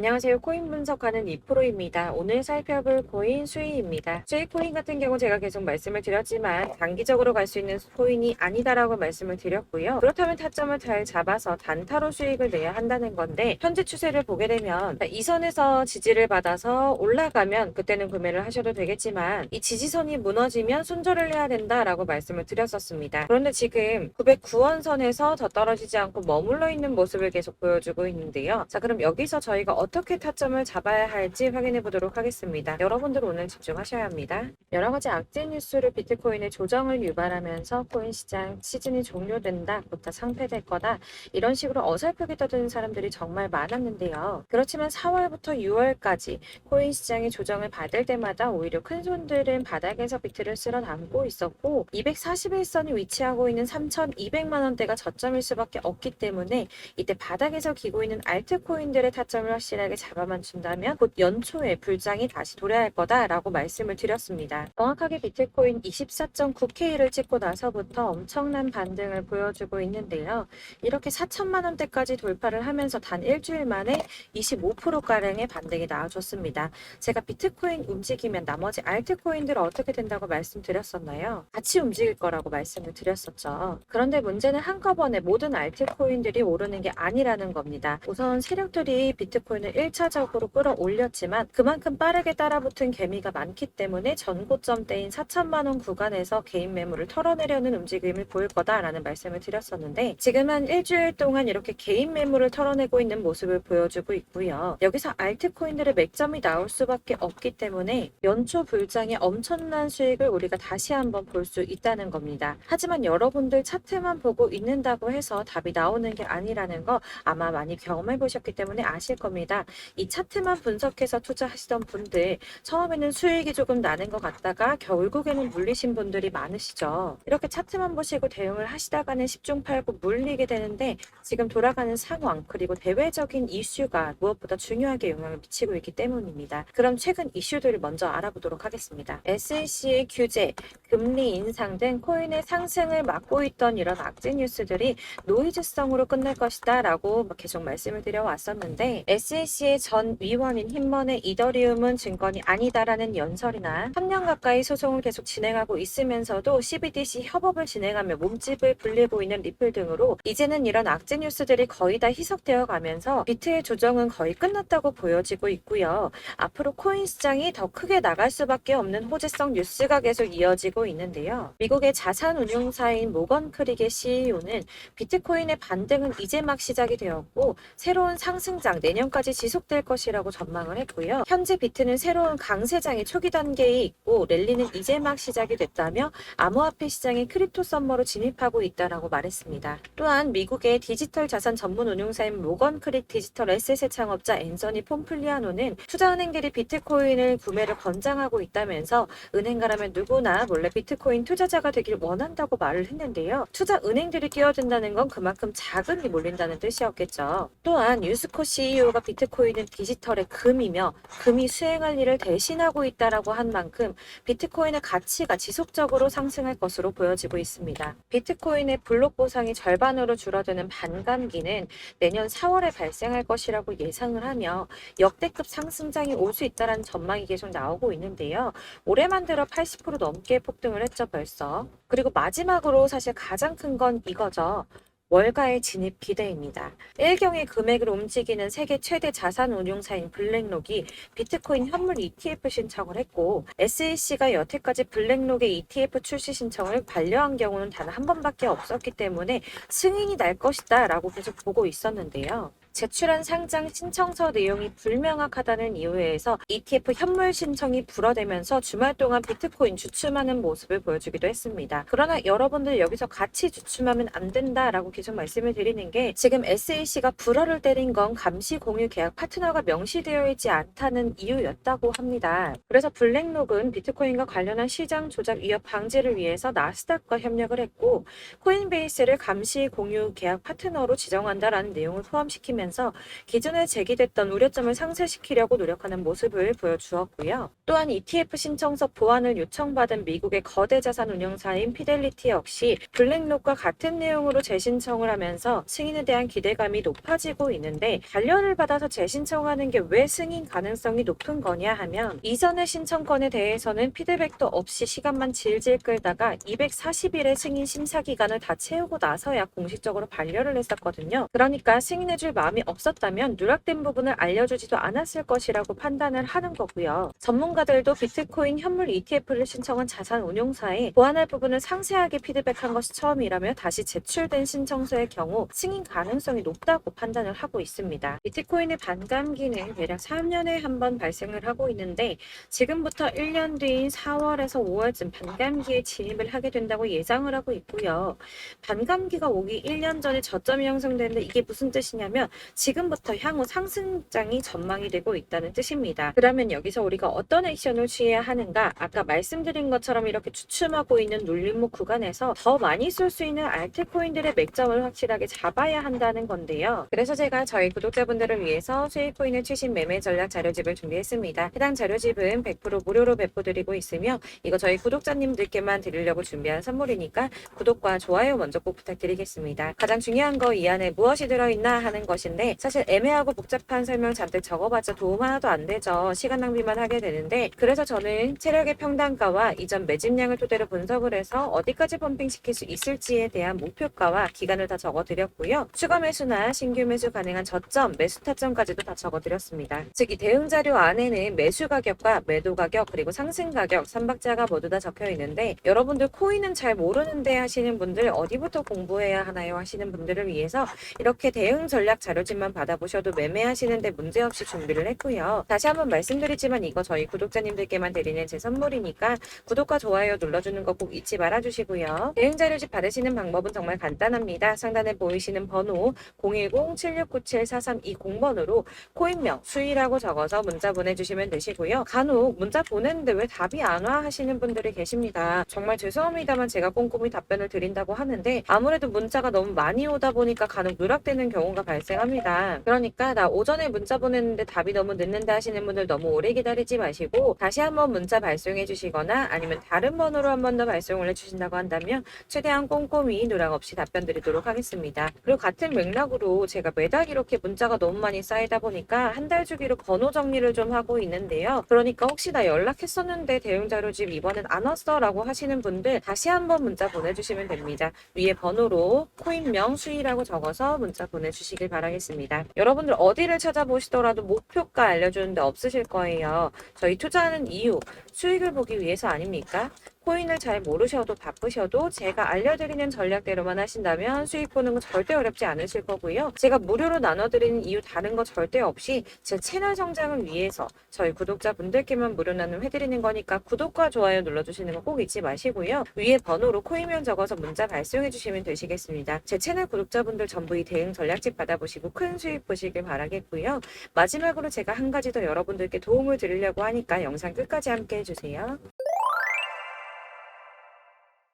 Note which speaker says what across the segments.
Speaker 1: 안녕하세요. 코인 분석하는 이프로입니다. 오늘 살펴볼 코인 수익입니다. 수익 코인 같은 경우 제가 계속 말씀을 드렸지만 단기적으로 갈 수 있는 코인이 아니다라고 말씀을 드렸고요. 그렇다면 타점을 잘 잡아서 단타로 수익을 내야 한다는 건데 현재 추세를 보게 되면 이 선에서 지지를 받아서 올라가면 그때는 구매를 하셔도 되겠지만 이 지지선이 무너지면 손절을 해야 된다라고 말씀을 드렸었습니다. 그런데 지금 909원 선에서 더 떨어지지 않고 머물러 있는 모습을 계속 보여주고 있는데요. 자, 그럼 여기서 저희가 어떻게 타점을 잡아야 할지 확인해 보도록 하겠습니다. 여러분들 오늘 집중하셔야 합니다. 여러 가지 악재 뉴스로 비트코인의 조정을 유발하면서 코인 시장 시즌이 종료된다, 부터 상폐될 거다, 이런 식으로 어설프게 떠드는 사람들이 정말 많았는데요. 그렇지만 4월부터 6월까지 코인 시장이 조정을 받을 때마다 오히려 큰 손들은 바닥에서 비트를 쓸어 담고 있었고 241선이 위치하고 있는 3,200만 원대가 저점일 수밖에 없기 때문에 이때 바닥에서 기고 있는 알트코인들의 타점을 확실하게 잡아만 준다면 곧 연초에 불장이 다시 도래할 거다라고 말씀을 드렸습니다. 정확하게 비트코인 24.9K를 찍고 나서부터 엄청난 반등을 보여주고 있는데요. 이렇게 4천만 원대까지 돌파를 하면서 단 일주일 만에 25%가량의 반등이 나와줬습니다. 제가 비트코인 움직이면 나머지 알트코인들은 어떻게 된다고 말씀드렸었나요? 같이 움직일 거라고 말씀을 드렸었죠. 그런데 문제는 한꺼번에 모든 알트코인들이 오르는 게 아니라는 겁니다. 우선 세력들이 비트코인을 1차적으로 끌어올렸지만 그만큼 빠르게 따라붙은 개미가 많기 때문에 전고점대인 4천만 원 구간에서 개인 매물을 털어내려는 움직임을 보일 거다라는 말씀을 드렸었는데 지금은 일주일 동안 이렇게 개인 매물을 털어내고 있는 모습을 보여주고 있고요. 여기서 알트코인들의 맥점이 나올 수밖에 없기 때문에 연초 불장의 엄청난 수익을 우리가 다시 한번 볼 수 있다는 겁니다. 하지만 여러분들 차트만 보고 있는다고 해서 답이 나오는 게 아니라는 거 아마 많이 경험해 보셨기 때문에 아실 겁니다. 이 차트만 분석해서 투자하시던 분들 처음에는 수익이 조금 나는 것 같다가 결국에는 물리신 분들이 많으시죠. 이렇게 차트만 보시고 대응을 하시다가는 10중 8구 물리게 되는데 지금 돌아가는 상황 그리고 대외적인 이슈가 무엇보다 중요하게 영향을 미치고 있기 때문입니다. 그럼 최근 이슈들을 먼저 알아보도록 하겠습니다. SEC의 규제, 금리 인상 등 코인의 상승을 막고 있던 이런 악재 뉴스들이 노이즈성으로 끝날 것이다 라고 계속 말씀을 드려왔었는데 SEC의 전 위원인 힘먼의 이더리움은 증권이 아니다라는 연설이나 3년 가까이 소송을 계속 진행하고 있으면서도 CBDC 협업을 진행하며 몸집을 불리고 있는 리플 등으로 이제는 이런 악재 뉴스들이 거의 다 희석되어 가면서 비트의 조정은 거의 끝났다고 보여지고 있고요. 앞으로 코인 시장이 더 크게 나갈 수밖에 없는 호재성 뉴스가 계속 이어지고 있는데요. 미국의 자산운용사인 모건 크릭의 CEO는 비트코인의 반등은 이제 막 시작이 되었고 새로운 상승장 내년까지 지속될 것이라고 전망을 했고요. 현재 비트는 새로운 강세장의 초기 단계에 있고 랠리는 이제 막 시작이 됐다며 암호화폐 시장의 크립토 썸머로 진입하고 있다라고 말했습니다. 또한 미국의 디지털 자산 전문 운용사인 모건 크릭 디지털 에셋의 창업자 앤서니 폼플리아노는 투자은행들이 비트코인을 구매를 권장하고 있다면서 은행가라면 누구나 몰래 비트코인 투자자가 되길 원한다고 말을 했는데요. 투자은행들이 끼어든다는 건 그만큼 자금이 몰린다는 뜻이었겠죠. 또한 유스코 CEO가 비트코인은 디지털의 금이며 금이 수행할 일을 대신하고 있다라고 한 만큼 비트코인의 가치가 지속적으로 상승할 것으로 보여지고 있습니다. 비트코인의 블록 보상이 절반으로 줄어드는 반감기는 내년 4월에 발생할 것이라고 예상을 하며 역대급 상승장이 올 수 있다는 전망이 계속 나오고 있는데요. 올해만 들어 80% 넘게 폭등을 했죠, 벌써. 그리고 마지막으로 사실 가장 큰 건 이거죠. 월가의 진입 기대입니다. 일경의 금액을 움직이는 세계 최대 자산 운용사인 블랙록이 비트코인 현물 ETF 신청을 했고 SEC가 여태까지 블랙록의 ETF 출시 신청을 반려한 경우는 단 한 번밖에 없었기 때문에 승인이 날 것이다 라고 계속 보고 있었는데요. 제출한 상장 신청서 내용이 불명확하다는 이유에서 ETF 현물 신청이 불어대면서 주말 동안 비트코인 주춤하는 모습을 보여주기도 했습니다. 그러나 여러분들 여기서 같이 주춤하면 안 된다라고 계속 말씀을 드리는 게 지금 SEC가 불어를 때린 건 감시 공유 계약 파트너가 명시되어 있지 않다는 이유였다고 합니다. 그래서 블랙록은 비트코인과 관련한 시장 조작 위협 방지를 위해서 나스닥과 협력을 했고 코인베이스를 감시 공유 계약 파트너로 지정한다라는 내용을 포함시키면서 하면서 기존에 제기됐던 우려점을 상쇄시키려고 노력하는 모습을 보여주었고요. 또한 ETF 신청서 보완을 요청받은 미국의 거대 자산 운용사인 피델리티 역시 블랙록과 같은 내용으로 재신청을 하면서 승인에 대한 기대감이 높아지고 있는데, 관련을 받아서 재신청하는 게 왜 승인 가능성이 높은 거냐 하면, 이전의 신청건에 대해서는 피드백도 없이 시간만 질질 끌다가 240일의 승인 심사 기간을 다 채우고 나서야 공식적으로 반려를 했었거든요. 그러니까 승인해줄 마음이 없었다면 누락된 부분을 알려주지도 않았을 것이라고 판단을 하는 거고요. 전문가들도 비트코인 현물 ETF를 신청한 자산 운용사에 보완할 부분을 상세하게 피드백한 것이 처음이라며 다시 제출된 신청서의 경우 승인 가능성이 높다고 판단을 하고 있습니다. 비트코인의 반감기는 대략 3년에 한 번 발생을 하고 있는데, 지금부터 1년 뒤인 4월에서 5월쯤 반감기에 진입을 하게 된다고 예상을 하고 있고요. 반감기가 오기 1년 전에 저점이 형성되는데, 이게 무슨 뜻이냐면 지금부터 향후 상승장이 전망이 되고 있다는 뜻입니다. 그러면 여기서 우리가 어떤 액션을 취해야 하는가? 아까 말씀드린 것처럼 이렇게 주춤하고 있는 눌림목 구간에서 더 많이 쏠 수 있는 알트코인들의 맥점을 확실하게 잡아야 한다는 건데요. 그래서 제가 저희 구독자분들을 위해서 수익코인의 최신 매매 전략 자료집을 준비했습니다. 해당 자료집은 100% 무료로 배포드리고 있으며, 이거 저희 구독자님들께만 드리려고 준비한 선물이니까 구독과 좋아요 먼저 꼭 부탁드리겠습니다. 가장 중요한 거 이 안에 무엇이 들어있나 하는 것인데, 사실 애매하고 복잡한 설명 잔뜩 적어봤자 도움 하나도 안 되죠. 시간 낭비만 하게 되는데, 그래서 저는 체력의 평단가와 이전 매집량을 토대로 분석을 해서 어디까지 펌핑시킬 수 있을지에 대한 목표가와 기간을 다 적어드렸고요. 추가 매수나 신규 매수 가능한 저점, 매수 타점까지도 다 적어드렸습니다. 즉 이 대응 자료 안에는 매수 가격과 매도 가격 그리고 상승 가격 3박자가 모두 다 적혀 있는데, 여러분들 코인은 잘 모르는데 하시는 분들 어디부터 공부해야 하나요 하시는 분들을 위해서 이렇게 대응 전략 자료집만 받아보셔도 매매하시는데 문제없이 준비를 했고요. 다시 한번 말씀드리지만 이거 저희 구독자님들께만 드리는 제 선물이니까 구독과 좋아요 눌러주는 거 꼭 잊지 말아주시고요. 대응 자료집 받으시는 방법은 정말 간단합니다. 상단에 보이시는 번호 010-7697-4320번으로 코인명 수익이라고 적어서 문자 보내주시면 되시고요. 간혹 문자 보냈는데 왜 답이 안 와 하시는 분들이 계십니다. 정말 죄송합니다만 제가 꼼꼼히 답변을 드린다고 하는데, 아무래도 문자가 너무 많이 오다 보니까 간혹 누락되는 경우가 발생합니다. 그러니까 나 오전에 문자 보냈는데 답이 너무 늦는다 하시는 분들 너무 오래 기다리지 마시고 다시 한번 문자 발송해 주시거나 아니면 다른 번호로 한 번 더 발송을 해주신다고 한다면 최대한 꼼꼼히 누락 없이 답변 드리도록 하겠습니다. 그리고 같은 맥락으로 제가 매달 이렇게 문자가 너무 많이 쌓이다 보니까 한 달 주기로 번호 정리를 좀 하고 있는데요. 그러니까 혹시 나 연락했었는데 대응 자료집 이번엔 안 왔어 라고 하시는 분들 다시 한번 문자 보내주시면 됩니다. 위에 번호로 코인명 수익이라고 적어서 문자 보내주시길 바라겠습니다. 여러분들 어디를 찾아보시더라도 목표가 알려주는데 없으실 거예요. 저희 투자하는 이유, 수익을 보기 위해서 아닙니까? 코인을 잘 모르셔도 바쁘셔도 제가 알려드리는 전략대로만 하신다면 수익 보는 건 절대 어렵지 않으실 거고요. 제가 무료로 나눠드리는 이유 다른 거 절대 없이 제 채널 성장을 위해서 저희 구독자분들께만 무료 나눔 해드리는 거니까 구독과 좋아요 눌러주시는 거 꼭 잊지 마시고요. 위에 번호로 코인명 적어서 문자 발송해 주시면 되시겠습니다. 제 채널 구독자분들 전부 이 대응 전략집 받아보시고 큰 수익 보시길 바라겠고요. 마지막으로 제가 한 가지 더 여러분들께 도움을 드리려고 하니까 영상 끝까지 함께 해주세요.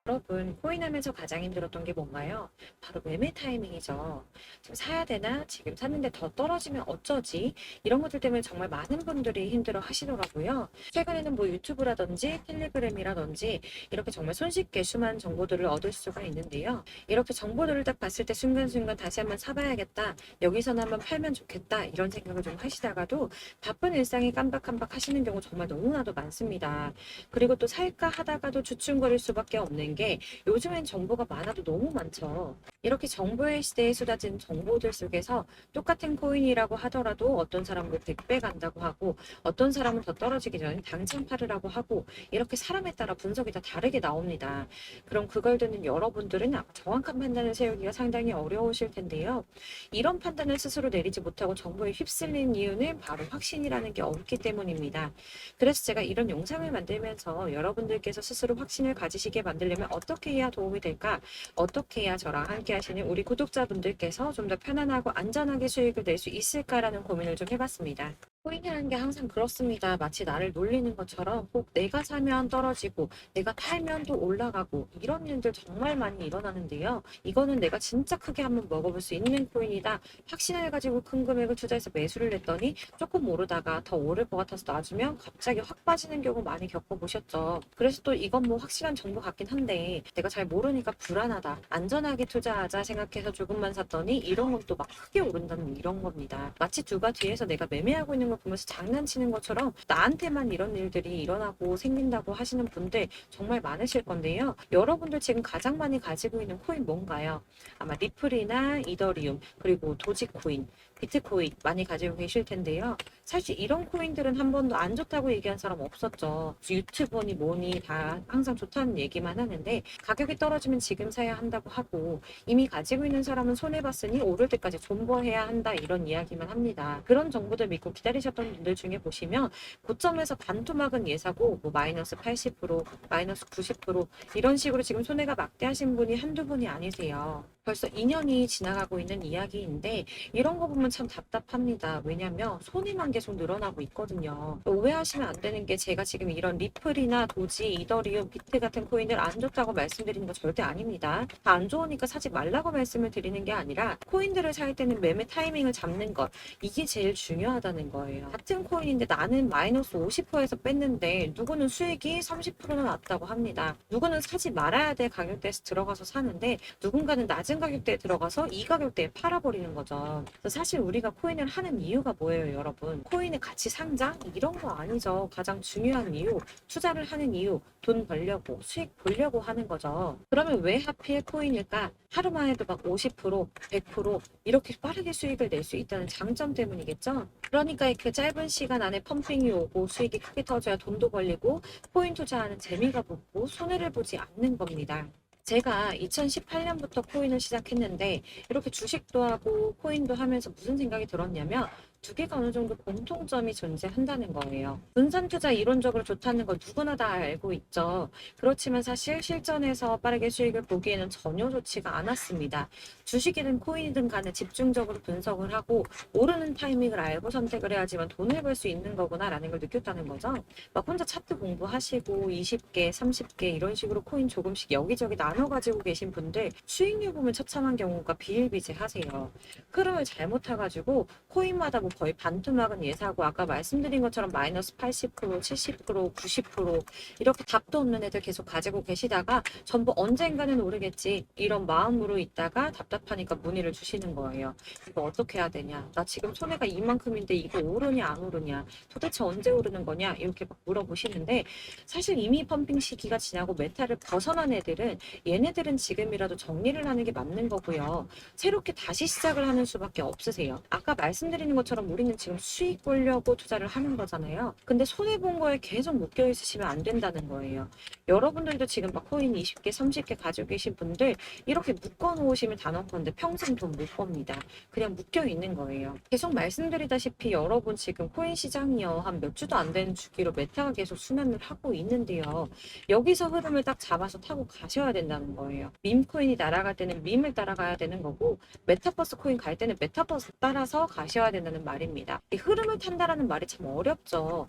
Speaker 1: 여러분, 코인하면서 가장 힘들었던 게 뭔가요? 바로 매매 타이밍이죠. 지금 사야 되나? 지금 샀는데 더 떨어지면 어쩌지? 이런 것들 때문에 정말 많은 분들이 힘들어 하시더라고요. 최근에는 뭐 유튜브라든지 텔레그램이라든지 이렇게 정말 손쉽게 수많은 정보들을 얻을 수가 있는데요. 이렇게 정보들을 딱 봤을 때 순간순간 다시 한번 사봐야겠다. 여기서는 한번 팔면 좋겠다. 이런 생각을 좀 하시다가도 바쁜 일상에 깜박깜박 하시는 경우 정말 너무나도 많습니다. 그리고 또 살까 하다가도 주춤거릴 수밖에 없는 게 요즘엔 정보가 많아도 너무 많죠. 이렇게 정보의 시대에 쏟아진 정보들 속에서 똑같은 코인이라고 하더라도 어떤 사람은 100배 간다고 하고 어떤 사람은 더 떨어지기 전에 당장 팔으라고 하고 이렇게 사람에 따라 분석이 다 다르게 나옵니다. 그럼 그걸 듣는 여러분들은 정확한 판단을 세우기가 상당히 어려우실 텐데요. 이런 판단을 스스로 내리지 못하고 정보에 휩쓸린 이유는 바로 확신이라는 게 없기 때문입니다. 그래서 제가 이런 영상을 만들면서 여러분들께서 스스로 확신을 가지시게 만들려면 어떻게 해야 도움이 될까? 어떻게 해야 저랑 함께 하시는 우리 구독자분들께서 좀 더 편안하고 안전하게 수익을 낼 수 있을까라는 고민을 좀 해봤습니다. 코인이라는 게 항상 그렇습니다. 마치 나를 놀리는 것처럼 꼭 내가 사면 떨어지고 내가 팔면 또 올라가고 이런 일들 정말 많이 일어나는데요. 이거는 내가 진짜 크게 한번 먹어볼 수 있는 코인이다. 확신을 가지고 큰 금액을 투자해서 매수를 했더니 조금 오르다가 더 오를 것 같아서 놔주면 갑자기 확 빠지는 경우 많이 겪어보셨죠. 그래서 또 이건 뭐 확실한 정보 같긴 한데 내가 잘 모르니까 불안하다. 안전하게 투자하자 생각해서 조금만 샀더니 이런 건 또 막 크게 오른다는 이런 겁니다. 마치 누가 뒤에서 내가 매매하고 있는 걸 보면서 장난치는 것처럼 나한테만 이런 일들이 일어나고 생긴다고 하시는 분들 정말 많으실 건데요. 여러분들 지금 가장 많이 가지고 있는 코인 뭔가요? 아마 리플이나 이더리움, 그리고 도지코인, 비트코인 많이 가지고 계실 텐데요. 사실 이런 코인들은 한 번도 안 좋다고 얘기한 사람 없었죠. 유튜버니 뭐니 다 항상 좋다는 얘기만 하는데 가격이 떨어지면 지금 사야 한다고 하고 이미 가지고 있는 사람은 손해봤으니 오를 때까지 존버해야 한다 이런 이야기만 합니다. 그런 정보들 믿고 기다리셨던 분들 중에 보시면 고점에서 반토막은 예사고 뭐 마이너스 80%, 마이너스 90% 이런 식으로 지금 손해가 막대하신 분이 한두 분이 아니세요. 벌써 2년이 지나가고 있는 이야기인데 이런 거 보면 참 답답합니다. 왜냐면 손해만 계속 늘어나고 있거든요. 오해하시면 안 되는 게 제가 지금 이런 리플이나 도지, 이더리움, 비트 같은 코인을 안 좋다고 말씀드리는 거 절대 아닙니다. 다 안 좋으니까 사지 말라고 말씀을 드리는 게 아니라 코인들을 살 때는 매매 타이밍을 잡는 것 이게 제일 중요하다는 거예요. 같은 코인인데 나는 마이너스 50%에서 뺐는데 누구는 수익이 30%나 났다고 합니다. 누구는 사지 말아야 될 가격대에서 들어가서 사는데 누군가는 낮은 가격대에 들어가서 이 가격대에 팔아버리는 거죠. 그래서 사실 우리가 코인을 하는 이유가 뭐예요, 여러분? 코인의 가치 상장? 이런 거 아니죠. 가장 중요한 이유, 투자를 하는 이유, 돈 벌려고, 수익 보려고 하는 거죠. 그러면 왜 하필 코인일까? 하루만 해도 막 50%, 100% 이렇게 빠르게 수익을 낼 수 있다는 장점 때문이겠죠? 그러니까 그 짧은 시간 안에 펌핑이 오고 수익이 크게 터져야 돈도 벌리고 코인 투자하는 재미가 붙고 손해를 보지 않는 겁니다. 제가 2018년부터 코인을 시작했는데 이렇게 주식도 하고 코인도 하면서 무슨 생각이 들었냐면 두 개가 어느 정도 공통점이 존재한다는 거예요. 분산 투자 이론적으로 좋다는 걸 누구나 다 알고 있죠. 그렇지만 사실 실전에서 빠르게 수익을 보기에는 전혀 좋지가 않았습니다. 주식이든 코인이든 간에 집중적으로 분석을 하고 오르는 타이밍을 알고 선택을 해야지만 돈을 벌 수 있는 거구나라는 걸 느꼈다는 거죠. 막 혼자 차트 공부하시고 20개, 30개 이런 식으로 코인 조금씩 여기저기 나눠 가지고 계신 분들 수익률 보면 처참한 경우가 비일비재하세요. 흐름을 잘못 타가지고 코인마다 뭐 거의 반토막은 예사고 아까 말씀드린 것처럼 마이너스 80%, 70%, 90% 이렇게 답도 없는 애들 계속 가지고 계시다가 전부 언젠가는 오르겠지 이런 마음으로 있다가 답답하니까 문의를 주시는 거예요. 이거 어떻게 해야 되냐? 나 지금 손해가 이만큼인데 이거 오르냐 안 오르냐? 도대체 언제 오르는 거냐? 이렇게 막 물어보시는데 사실 이미 펌핑 시기가 지나고 메타를 벗어난 애들은 얘네들은 지금이라도 정리를 하는 게 맞는 거고요. 새롭게 다시 시작을 하는 수밖에 없으세요. 아까 말씀드리는 것처럼 우리는 지금 수익 보려고 투자를 하는 거잖아요. 근데 손해본 거에 계속 묶여 있으시면 안 된다는 거예요. 여러분들도 지금 막 코인 20개, 30개 가지고 계신 분들 이렇게 묶어 놓으시면 단언컨대 평생 돈 못 법니다. 그냥 묶여 있는 거예요. 계속 말씀드리다시피 여러분 지금 코인 시장이요. 한 몇 주도 안 되는 주기로 메타가 계속 순환을 하고 있는데요. 여기서 흐름을 딱 잡아서 타고 가셔야 된다는 거예요. 밈 코인이 날아갈 때는 밈을 따라가야 되는 거고 메타버스 코인 갈 때는 메타버스 따라서 가셔야 된다는 말입니다. 이 흐름을 탄다라는 말이 참 어렵죠.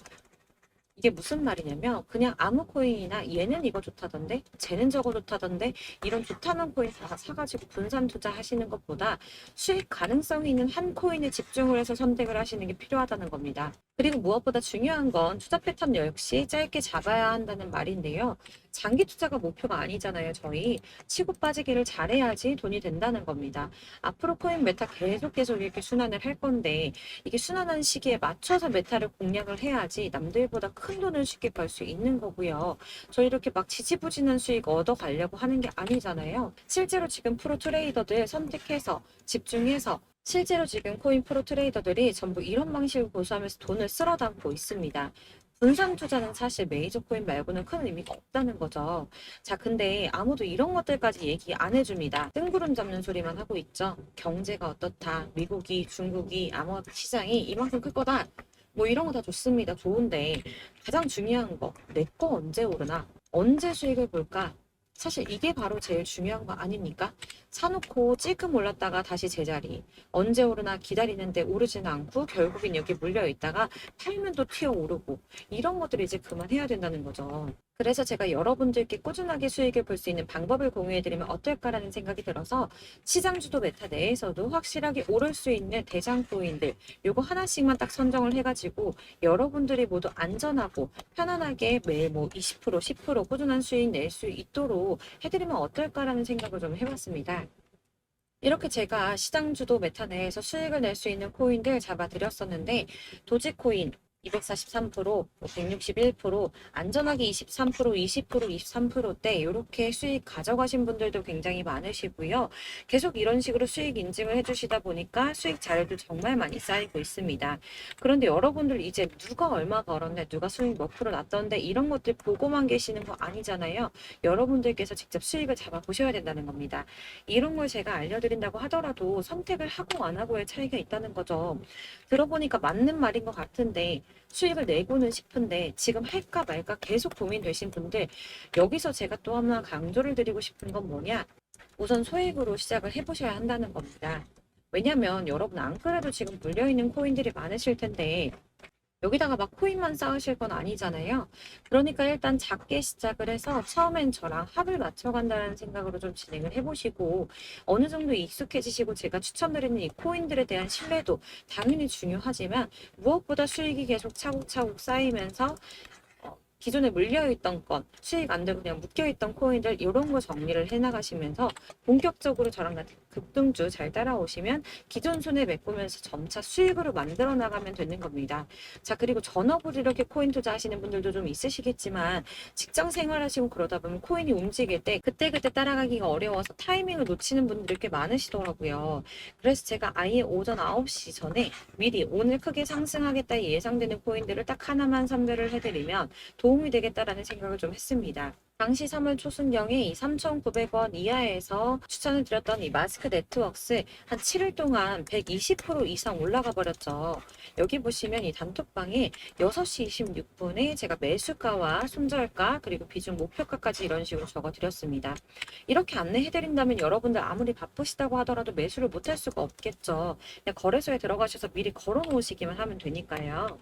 Speaker 1: 이게 무슨 말이냐면 그냥 아무 코인이나 얘는 이거 좋다던데 쟤는 저거 좋다던데 이런 좋다는 코인 다 사가지고 분산 투자하시는 것보다 수익 가능성이 있는 한 코인에 집중을 해서 선택을 하시는 게 필요하다는 겁니다. 그리고 무엇보다 중요한 건 투자 패턴 역시 짧게 잡아야 한다는 말인데요. 장기 투자가 목표가 아니잖아요. 저희 치고 빠지기를 잘해야지 돈이 된다는 겁니다. 앞으로 코인 메타 계속 이렇게 순환을 할 건데 이게 순환하는 시기에 맞춰서 메타를 공략을 해야지 남들보다 큰 돈을 쉽게 벌 수 있는 거고요. 저 이렇게 막 지지부진한 수익 얻어 가려고 하는 게 아니잖아요. 실제로 지금 프로 트레이더들 선택해서 집중해서 실제로 지금 코인 프로 트레이더들이 전부 이런 방식을 고수하면서 돈을 쓸어 담고 있습니다. 분산 투자는 사실 메이저 코인 말고는 큰 의미가 없다는 거죠. 자, 근데 아무도 이런 것들까지 얘기 안 해줍니다. 뜬구름 잡는 소리만 하고 있죠. 경제가 어떻다. 미국이, 중국이, 암호화폐 시장이 이만큼 클 거다. 뭐 이런 거 다 좋습니다. 좋은데 가장 중요한 거, 내 거 언제 오르나? 언제 수익을 볼까? 사실 이게 바로 제일 중요한 거 아닙니까? 사놓고 찔끔 올랐다가 다시 제자리. 언제 오르나 기다리는데 오르지는 않고 결국엔 여기 물려 있다가 팔면 또 튀어 오르고 이런 것들을 이제 그만해야 된다는 거죠. 그래서 제가 여러분들께 꾸준하게 수익을 볼 수 있는 방법을 공유해드리면 어떨까라는 생각이 들어서 시장주도 메타 내에서도 확실하게 오를 수 있는 대장포인들 요거 하나씩만 딱 선정을 해가지고 여러분들이 모두 안전하고 편안하게 매일 뭐 20%, 10% 꾸준한 수익 낼 수 있도록 해드리면 어떨까라는 생각을 좀 해봤습니다. 이렇게 제가 시장주도 메타 내에서 수익을 낼 수 있는 코인들 잡아드렸었는데 도지코인 243%, 161%, 안전하게 23%, 20%, 23%대 이렇게 수익 가져가신 분들도 굉장히 많으시고요. 계속 이런 식으로 수익 인증을 해주시다 보니까 수익 자료도 정말 많이 쌓이고 있습니다. 그런데 여러분들 이제 누가 얼마 벌었네, 누가 수익 몇 프로 났던데 이런 것들 보고만 계시는 거 아니잖아요. 여러분들께서 직접 수익을 잡아보셔야 된다는 겁니다. 이런 걸 제가 알려드린다고 하더라도 선택을 하고 안 하고의 차이가 있다는 거죠. 들어보니까 맞는 말인 것 같은데 수익을 내고는 싶은데 지금 할까 말까 계속 고민되신 분들 여기서 제가 또 하나 강조를 드리고 싶은 건 뭐냐? 우선 소액으로 시작을 해보셔야 한다는 겁니다. 왜냐면 여러분 안 그래도 지금 물려있는 코인들이 많으실 텐데 여기다가 막 코인만 쌓으실 건 아니잖아요. 그러니까 일단 작게 시작을 해서 처음엔 저랑 합을 맞춰간다는 생각으로 좀 진행을 해보시고 어느 정도 익숙해지시고 제가 추천드리는 이 코인들에 대한 신뢰도 당연히 중요하지만 무엇보다 수익이 계속 차곡차곡 쌓이면서 기존에 물려있던 건, 수익 안 되고 그냥 묶여있던 코인들 이런 거 정리를 해나가시면서 본격적으로 저랑 같은 급등주 잘 따라오시면 기존 손해 메꾸면서 점차 수익으로 만들어 나가면 되는 겁니다. 자, 그리고 전업으로 이렇게 코인 투자하시는 분들도 좀 있으시겠지만 직장 생활하시고 그러다 보면 코인이 움직일 때 그때그때 따라가기가 어려워서 타이밍을 놓치는 분들이 꽤 많으시더라고요. 그래서 제가 아예 오전 9시 전에 미리 오늘 크게 상승하겠다 예상되는 코인들을 딱 하나만 선별을 해드리면 도움이 되겠다라는 생각을 좀 했습니다. 당시 3월 초순경에 이 3,900원 이하에서 추천을 드렸던 이 마스크 네트워크스 한 7일 동안 120% 이상 올라가 버렸죠. 여기 보시면 이 단톡방에 6시 26분에 제가 매수가와 손절가 그리고 비중 목표가까지 이런 식으로 적어 드렸습니다. 이렇게 안내해 드린다면 여러분들 아무리 바쁘시다고 하더라도 매수를 못할 수가 없겠죠. 그냥 거래소에 들어가셔서 미리 걸어 놓으시기만 하면 되니까요.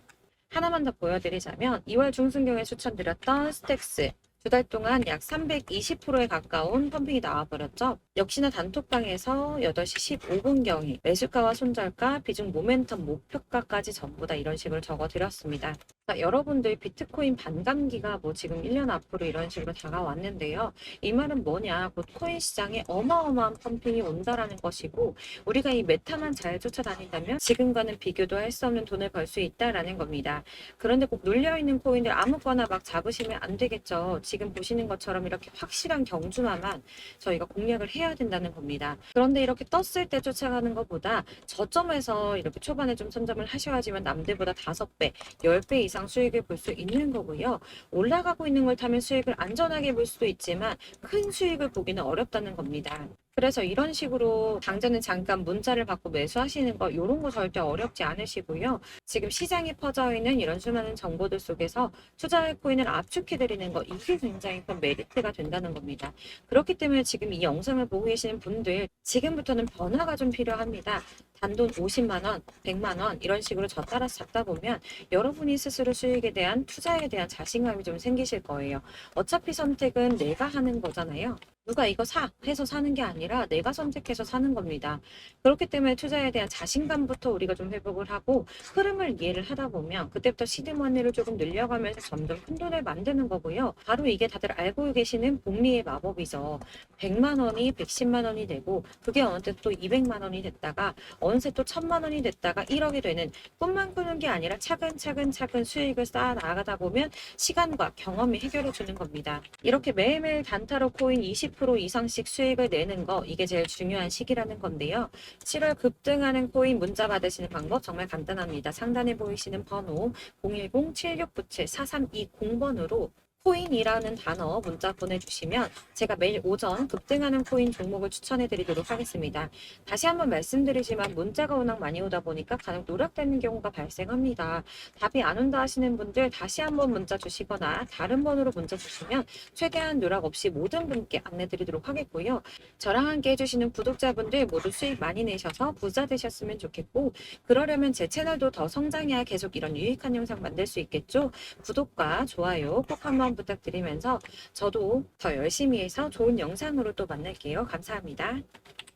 Speaker 1: 하나만 더 보여드리자면 2월 중순경에 추천드렸던 스택스 2달 동안 약 320%에 가까운 펌핑이 나와버렸죠. 역시나 단톡방에서 8시 15분경에 매수가와 손절가, 비중 모멘텀 목표가까지 전부 다 이런 식으로 적어드렸습니다. 자, 여러분들 비트코인 반감기가 뭐 지금 1년 앞으로 이런 식으로 다가왔는데요. 이 말은 뭐냐? 곧 코인 시장에 어마어마한 펌핑이 온다라는 것이고 우리가 이 메타만 잘 쫓아다닌다면 지금과는 비교도 할 수 없는 돈을 벌 수 있다라는 겁니다. 그런데 꼭 눌려있는 코인들 아무거나 막 잡으시면 안 되겠죠. 지금 보시는 것처럼 이렇게 확실한 경주마만 저희가 공략을 해야 된다는 겁니다. 그런데 이렇게 떴을 때 쫓아가는 것보다 저점에서 이렇게 초반에 좀 선점을 하셔야지만 남들보다 5배, 10배 이상 수익을 볼 수 있는 거고요. 올라가고 있는 걸 타면 수익을 안전하게 볼 수도 있지만 큰 수익을 보기는 어렵다는 겁니다. 그래서 이런 식으로 당장은 잠깐 문자를 받고 매수하시는 거 이런 거 절대 어렵지 않으시고요. 지금 시장에 퍼져 있는 이런 수많은 정보들 속에서 투자할 코인을 압축해드리는 거 이게 굉장히 큰 메리트가 된다는 겁니다. 그렇기 때문에 지금 이 영상을 보고 계시는 분들 지금부터는 변화가 좀 필요합니다. 단돈 50만 원, 100만 원 이런 식으로 저 따라서 잡다 보면 여러분이 스스로 수익에 대한 투자에 대한 자신감이 좀 생기실 거예요. 어차피 선택은 내가 하는 거잖아요. 누가 이거 사 해서 사는 게 아니라 내가 선택해서 사는 겁니다. 그렇기 때문에 투자에 대한 자신감부터 우리가 좀 회복을 하고 흐름을 이해를 하다 보면 그때부터 시드머니를 조금 늘려가면서 점점 큰 돈을 만드는 거고요. 바로 이게 다들 알고 계시는 복리의 마법이죠. 100만 원이 110만 원이 되고 그게 어느 때 또 200만 원이 됐다가 어느새 또 1000만 원이 됐다가 1억이 되는 꿈만 꾸는 게 아니라 차근차근 수익을 쌓아 나가다 보면 시간과 경험이 해결해 주는 겁니다. 이렇게 매일매일 단타로 코인 20% 이상씩 수익을 내는 거 이게 제일 중요한 시기라는 건데요. 7월 급등하는 코인 문자 받으시는 방법 정말 간단합니다. 상단에 보이시는 번호 010-7697-4320번으로 코인이라는 단어 문자 보내주시면 제가 매일 오전 급등하는 코인 종목을 추천해 드리도록 하겠습니다. 다시 한번 말씀드리지만 문자가 워낙 많이 오다 보니까 간혹 누락되는 경우가 발생합니다. 답이 안 온다 하시는 분들 다시 한번 문자 주시거나 다른 번호로 문자 주시면 최대한 누락 없이 모든 분께 안내 드리도록 하겠고요. 저랑 함께 해주시는 구독자분들 모두 수익 많이 내셔서 부자 되셨으면 좋겠고, 그러려면 제 채널도 더 성장해야 계속 이런 유익한 영상 만들 수 있겠죠. 구독과 좋아요 꼭 한번 부탁드리면서 저도 더 열심히 해서 좋은 영상으로 또 만날게요. 감사합니다.